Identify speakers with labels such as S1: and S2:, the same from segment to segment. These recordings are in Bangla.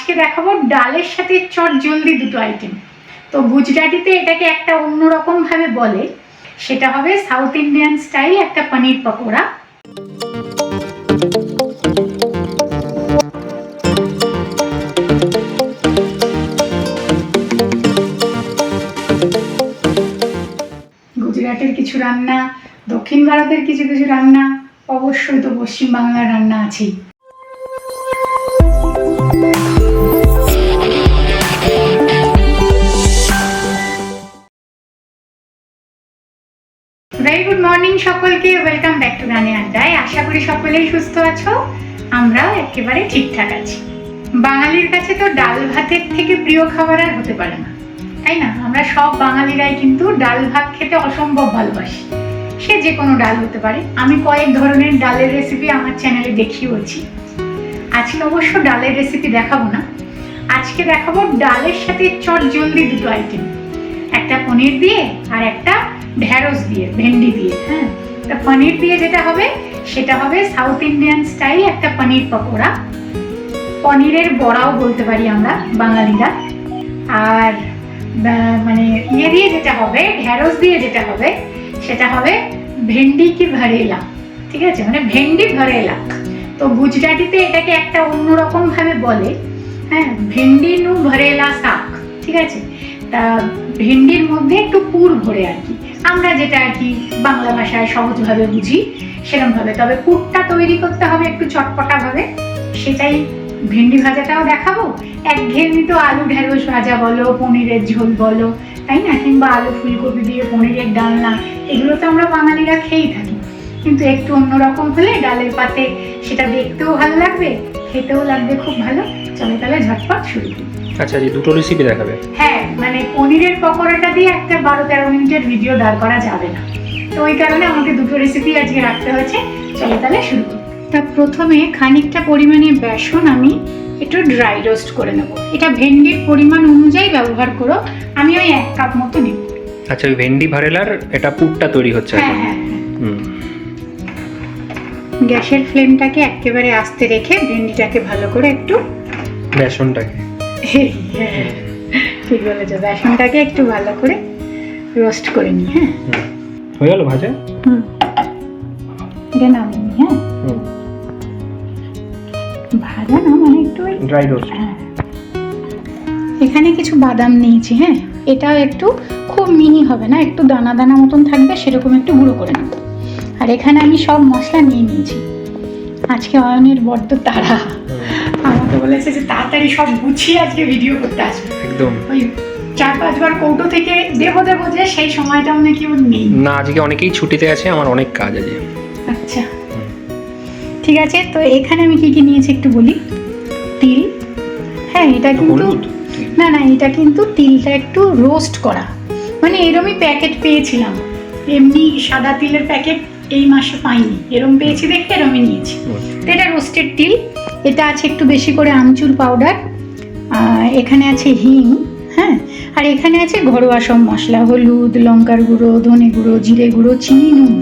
S1: আজকে দেখাবো ডালের সাথে চট জলদি দুটো আইটেম। তো গুজরাটিতে এটাকে একটা অন্যরকম ভাবে বলে, সেটা হবে সাউথ ইন্ডিয়ান স্টাইল একটা পনির পকোড়া। গুজরাটের কিছু রান্না, দক্ষিণ ভারতের কিছু কিছু রান্না, অবশ্যই তো পশ্চিমবাংলার রান্না আছেই। ভেরি গুড মর্নিং সকলকে, ওয়েলকাম ব্যাক টু গানে আড্ডায়। আশা করি সকলেই সুস্থ আছো, আমরাও একেবারে ঠিকঠাক আছি। বাঙালির কাছে তো ডাল ভাতের থেকে প্রিয় খাবার আর হতে পারে না, তাই না? আমরা সব বাঙালিরাই কিন্তু ডাল ভাত খেতে অসম্ভব ভালোবাসি। সে যে কোনো ডাল হতে পারে। আমি কয়েক ধরনের ডালের রেসিপি আমার চ্যানেলে দেখিয়েছি। আজকে অবশ্য ডালের রেসিপি দেখাবো না, আজকে দেখাবো ডালের সাথে চট জলদি দুটো আইটেম, একটা পনির দিয়ে আর একটা ঢেঁড়স দিয়ে, ভেন্ডি দিয়ে। হ্যাঁ, তা পনির দিয়ে যেটা হবে সেটা হবে সাউথ ইন্ডিয়ান স্টাইল একটা পনির পকোড়া, পনিরের বড়াও বলতে পারি আমরা বাঙালিরা। আর মানে ইয়ে দিয়ে যেটা হবে, ঢেঁড়স দিয়ে যেটা হবে সেটা হবে ভেন্ডি কি ভরেলা। ঠিক আছে, মানে ভেন্ডি ভরেলা। তো গুজরাটিতে এটাকে একটা অন্যরকম ভাবে বলে, হ্যাঁ, ভেন্ডি নু ভরেলা শাক। ঠিক আছে, তা ভেন্ডির মধ্যে একটু পুর ভরে আর কি, আমরা যেটা আর কি বাংলা ভাষায় সহজভাবে বুঝি সেরকম ভাবে। তবে পুরটা তৈরি করতে হবে একটু চটপটা ভাবে, সেটাই ভেন্ডি ভাজাটাও দেখাবো। একঘেয়েমি তো আলু ঢেঁড়স ভাজা বলো, পনিরের ঝোল বলো, তাই না, কিংবা আলু ফুলকপি দিয়ে পনিরের ডালনা, এগুলো তো আমরা বাঙালিরা খেয়েই থাকি। কিন্তু একটু অন্যরকম হলে ডালের পাতে সেটা দেখতেও ভালো লাগবে, খেতেও লাগবে খুব ভালো। চলো তাহলে ঝটপট শুরু করি।
S2: আচ্ছা, এই দুটো রেসিপি দেখাবে?
S1: হ্যাঁ, মানে পনিরের পকোড়াটা দিয়ে একটা 12-13 মিনিটের ভিডিও দাঁড় করা যাবে না, তো ওই কারণে আমাকে দুটো রেসিপি আজকে রাখতে হয়েছে। চলো তাহলে শুরু করি। তা প্রথমে খানিকটা পরিমাণে বেসন আমি একটু ড্রাই রোস্ট করে নেবো। এটা ভেন্ডির পরিমাণ অনুযায়ী ব্যবহার করো, আমি ওই 1 কাপ মতো নেব।
S2: আচ্ছা, ওই ভেন্ডি ভরেলার এটা পুরটা তৈরি হচ্ছে
S1: হ্যাঁ
S2: এখন?
S1: হ্যাঁ। গ্যাসের ফ্লেমটাকে একেবারে আস্তে রেখে ভেন্ডিটাকে ভালো করে একটু,
S2: বেসনটাকে,
S1: ঠিক বলেছো, বেসনটাকে একটু ভালো করে রোস্ট করে নিই। হ্যাঁ,
S2: হয়ে গেল ভাজা?
S1: এটা নামিয়ে নিই। হ্যাঁ, ভাজা না, মানে একটু
S2: ড্রাই রোস্ট।
S1: হ্যাঁ, এখানে কিছু বাদাম নিয়েছি। হ্যাঁ, এটাও একটু খুব মিহি হবে না, একটু দানা দানা মতন থাকবে, সেরকম একটু গুঁড়ো করে নেব। আর এখানে আমি সব মশলা নিয়ে নিয়েছি। আজকে অয়নের বড্ড তাড়া, আমাকে বলেছে যে তাড়াতাড়ি সব গুছিয়ে আজকে ভিডিও করতে আসবে।
S2: একদম
S1: ওই 4-5 বার কৌটো থেকে দেবো যে সেই সময়টা নাকি ওর নেই।
S2: না, আজকে অনেকেই ছুটিতে আছে, আমার অনেক কাজ আছে।
S1: আচ্ছা ঠিক আছে, তো এখানে আমি কি কি নিয়েছি একটু বলি। তিল, হ্যাঁ এটা কিন্তু না না, এটা কিন্তু তিলটা একটু রোস্ট করা, মানে এরমই প্যাকেট পেয়েছিলাম, এমনি সাদা তিলের প্যাকেট এই মাসে পাইনি, এরম পেয়েছি দেখে এরমই নিয়েছি। তো এটা রোস্টেড তিল। এটা আছে একটু বেশি করে আমচুর পাউডার, এখানে আছে হিং, হ্যাঁ, আর এখানে আছে ঘরোয়া সব মশলা, হলুদ, লঙ্কার গুঁড়ো, ধনে গুঁড়ো, জিরে গুঁড়ো, চিনি, নুন।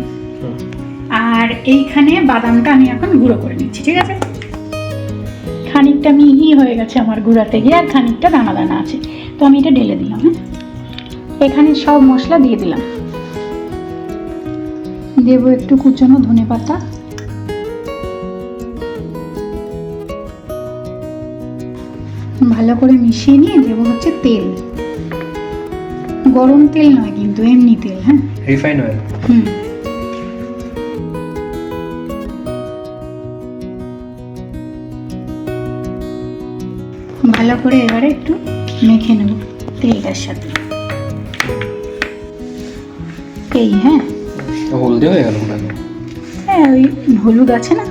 S1: আর এইখানে বাদামটা আমি এখন গুঁড়ো করে নিচ্ছি। ঠিক আছে, খানিকটা মিহি হয়ে গেছে আমার গুঁড়াতে গিয়ে, আর খানিকটা দানা দানা আছে, তো আমি এটা ঢেলে দিলাম। হ্যাঁ, এখানে সব মশলা দিয়ে দিলাম, দেব একটু কুচনো ধনে পাতা, ভালো করে মিশিয়ে নিয়ে দেবো হচ্ছে তেল, গরম তেল নয় কিন্তু এমনি তেল। হ্যাঁ,
S2: রিফাইন অয়েল।
S1: ভালো করে এবারে একটু মেখে নেব তেলটার সাথে। এই হ্যাঁ,
S2: হলদে হয়ে গেল।
S1: হ্যাঁ, ওই হলুদ আছে না,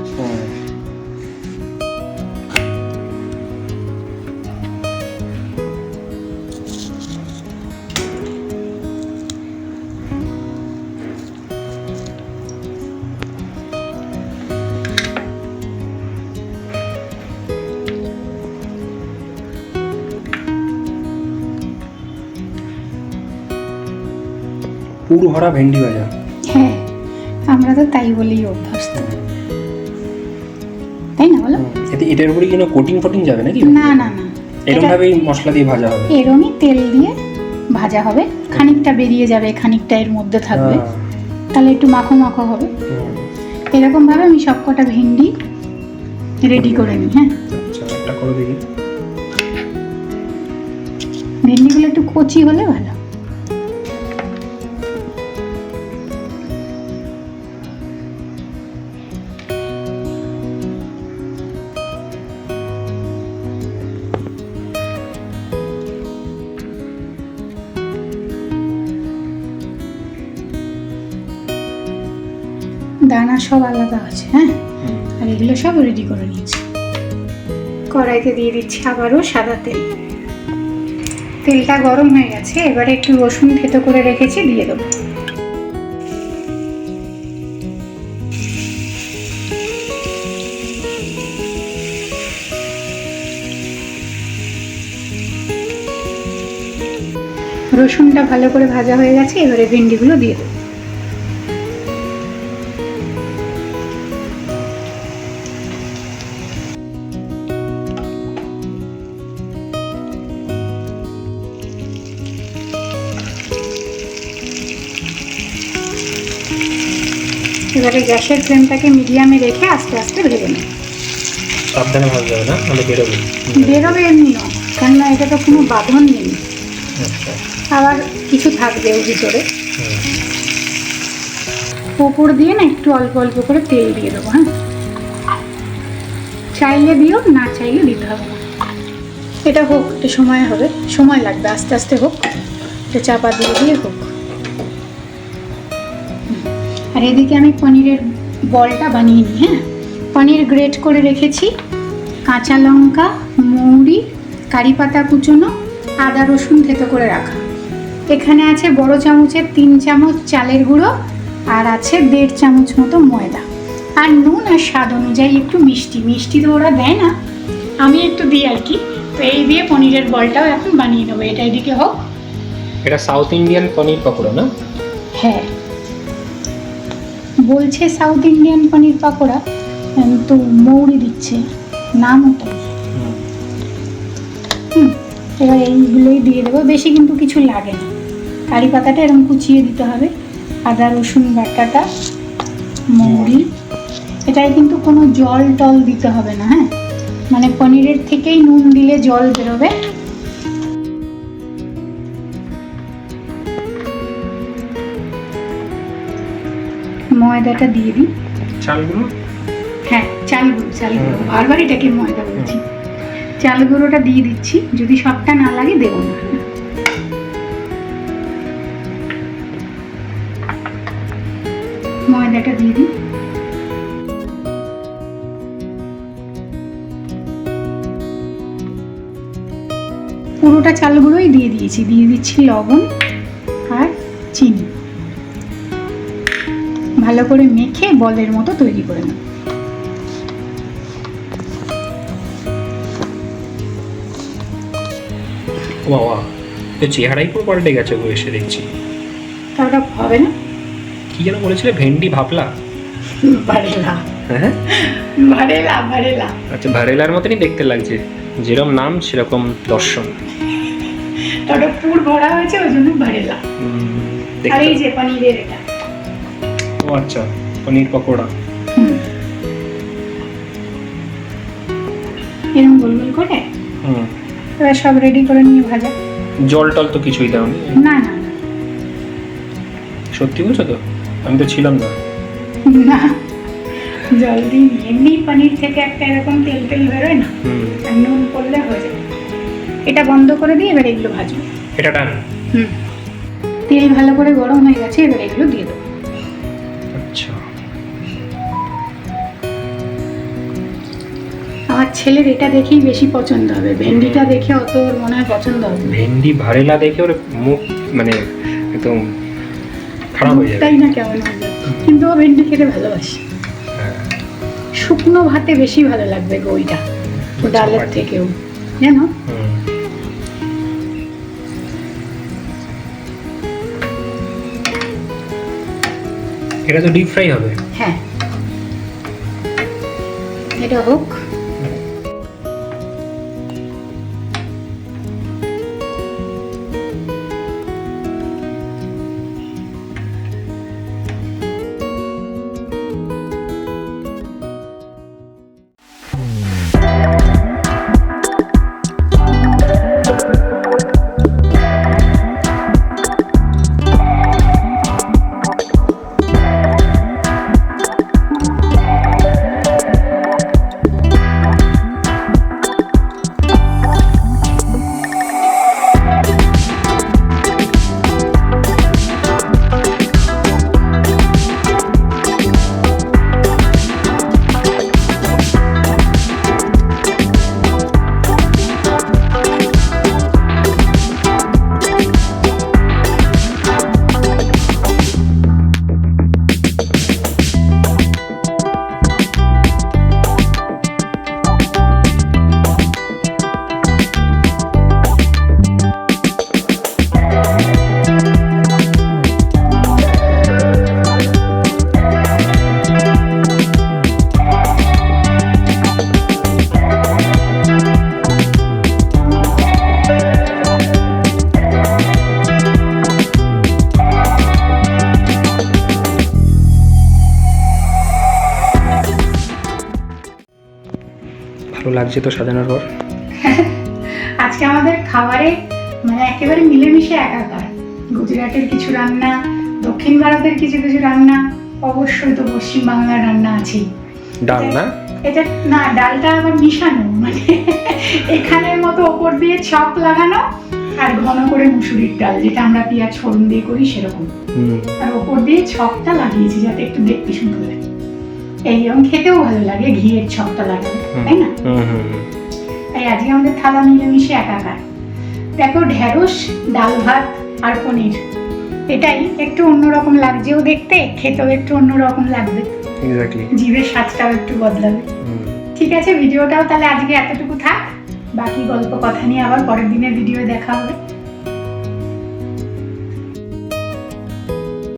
S2: পুর ভরা ভেন্ডি ভাজা।
S1: হ্যাঁ, আমরা তো তাই বলেই অভ্যস্ত, তাই না বলো?
S2: এটার উপরে কি কোটিং ফটিং যাবে নাকি?
S1: না না না,
S2: এরকম ভাবেই মশলা দিয়ে ভাজা হবে।
S1: এরমই তেল দিয়ে ভাজা হবে, খানিকটা বেরিয়ে যাবে, খানিকটা এর মধ্যে থাকবে, তাহলে একটু মাখো মাখো হবে। এরকম ভাবে আমি সবকটা ভেন্ডি রেডি করে নিই। হ্যাঁ,
S2: আচ্ছা একটা করে দেখি।
S1: ভেন্ডিগুলো একটু কচি হলে ভালো। দানা সব আলাদা আছে। হ্যাঁ, আর এগুলো সব রেডি করে নিয়েছি। কড়াইতে দিয়ে দিচ্ছি আবারও সাদা তেল। তেলটা গরম হয়ে গেছে, এবারে একটু রসুন থেতো করে রেখেছি দিয়ে দেবো। রসুনটা ভালো করে ভাজা হয়ে গেছে, এবারে ভেন্ডিগুলো দিয়ে দেবো। এবারে গ্যাসের ফ্লেমটাকে মিডিয়ামে রেখে আস্তে আস্তে ভেজে নেব।
S2: সাবধানে ভাজা যাবে না, নাহলে বেরোবে।
S1: বেরোবে এমনিও, কেননা এটা তো কোনো বাঁধন নেই।
S2: আচ্ছা,
S1: আবার কিছু থাকবে ওর ভিতরে। উপর দিয়ে না একটু অল্প অল্প করে তেল দিয়ে দেবো। হ্যাঁ, চাইলে দিও, না চাইলে দিতে হবে না। এটা হোক, একটু সময় হবে, সময় লাগবে, আস্তে আস্তে হোক, একটু চাপা দিয়ে দিয়ে হোক। আর এদিকে আমি পনিরের বলটা বানিয়ে নিই। হ্যাঁ, পনির গ্রেট করে রেখেছি, কাঁচা লঙ্কা, মৌরি, কারি পাতা কুচোনো, আদা রসুন থেতো করে রাখা। এখানে আছে বড় চামচের 3 চামচ চালের গুঁড়ো, আর আছে 1.5 চামচ মতো ময়দা, আর নুন, আর স্বাদ অনুযায়ী একটু মিষ্টি। মিষ্টি তো ওরা দেয় না, আমি একটু দিই আর কি। তো এই দিয়ে পনিরের বলটাও এখন বানিয়ে নেবো। এটা এদিকে হোক।
S2: এটা সাউথ ইন্ডিয়ান পনির পকোড়া না?
S1: হ্যাঁ, বলছে সাউথ ইন্ডিয়ান পনির পাকোড়া, তো মৌরি দিচ্ছে নাম ওটা। এবার এইগুলোই দিয়ে দেবো, বেশি কিন্তু কিছু লাগে না। কারি পাতাটা এরকম কুচিয়ে দিতে হবে, আদা রসুন বাটাটা, মৌরি। এটায় কিন্তু কোনো জল টল দিতে হবে না। হ্যাঁ, মানে পনিরের থেকেই নুন দিলে জল বেরোবে। ময়দাটা দিয়ে দিই।
S2: চালগুলো?
S1: হ্যাঁ, চাল গুঁড়ো, বারবার এটাকে ময়দা বলছি। চাল গুঁড়োটা দিয়ে দিচ্ছি, যদি সবটা না লাগে দেবো না। ময়দাটা দিয়ে দিই। পুরোটা চাল গুঁড়োই দিয়ে দিয়েছি। দিয়ে দিচ্ছি লবণ আর চিনি। ভালো করে মেখে বলের মতো তৈরি করে নেব।
S2: বাবা, এই চেহারাই পুরো পাল্টে গেছে গো এসে দেখছি।
S1: তাহলে হবে না?
S2: কি যেন বলেছিলে, ভেন্ডি ভাপলা?
S1: ভারেলা।
S2: হ্যাঁ,
S1: ভারেলা।
S2: আচ্ছা, ভারেলার মতনই দেখতে লাগছে, যেরকম নাম সেরকম দর্শন।
S1: তাহলে পুর ভরা হয়েছে, ওই জন্য ভারেলা। আর এই যে পনিরের এটা।
S2: ও আচ্ছা, পনির পকোড়া।
S1: এরকম গোল গোল করে এবার সব রেডি করে নিয়ে ভাজা।
S2: জল টল তো কিছুই দাওনি?
S1: না না না।
S2: সত্যি বলছো তো? আমি তো ছিলাম না।
S1: না, জল দিই। এমনি পনির থেকে একটা এরকম তেল তেল বেরোয় না, আর নুন পড়লে হয়ে যায়। এটা বন্ধ করে দিয়ে এবার এগুলো ভাজবো।
S2: এটা ডান।
S1: তেল ভালো করে গরম হয়ে গেছে, এবার এগুলো দিয়ে দেবো।
S2: আচ্ছা,
S1: আমার ছেলের এটা দেখেই বেশি পছন্দ হবে, ভেন্ডিটা দেখে অত ওর মনে হয় পছন্দ হবে।
S2: ভেন্ডি ভারেলা দেখে ওর মুখ মানে একদম খারাপ হয়ে যাবে।
S1: তাই না, কেমন হয়ে যাবে। কিন্তু ও ভেন্ডি খেতে ভালোবাসে। শুকনো ভাতে বেশি ভালো লাগবে গো ওইটা, ডালের থেকেও, জানো।
S2: এটা তো ডিপ ফ্রাই হবে?
S1: হ্যাঁ, এটা হোক।
S2: লাগছে তো সাজানোর পর?
S1: আজকে আমাদের খাবারে মানে একেবারে মিলেমিশে একাকার। গুজরাটের কিছু রান্না, দক্ষিণ ভারতের কিছু কিছু রান্না, অবশ্যই তো পশ্চিম বাংলার রান্না আছেই।
S2: ডাল না?
S1: এটা না, ডালটা আবার মিশানো, মানে এখানের মতো ওপর দিয়ে চপ লাগানো আর ঘন করে মুসুরির ডাল, যেটা আমরা পেঁয়াজ ফোড়ন দিয়ে করি সেরকম, আর ওপর দিয়ে ছকটা লাগিয়েছি যাতে একটু দেখতে সুন্দর লাগে। এইরকম খেতেও ভালো লাগে, ঘিয়ের ছকটা লাগাবে, তাই না? তাই আজকে আমাদের থালা মিলেমিশে একাকার। দেখো, ঢেঁড়স, ডাল ভাত আর পনির, এটাই একটু অন্যরকম লাগছেও দেখতে, খেতেও একটু অন্যরকম লাগবে,
S2: এক্স্যাক্টলি,
S1: জিভের স্বাদটাও একটু বদলাবে। ঠিক আছে, ভিডিওটাও তাহলে আজকে এতটুকু থাক, বাকি গল্প কথা নিয়ে আবার পরের দিনের ভিডিও দেখা হবে।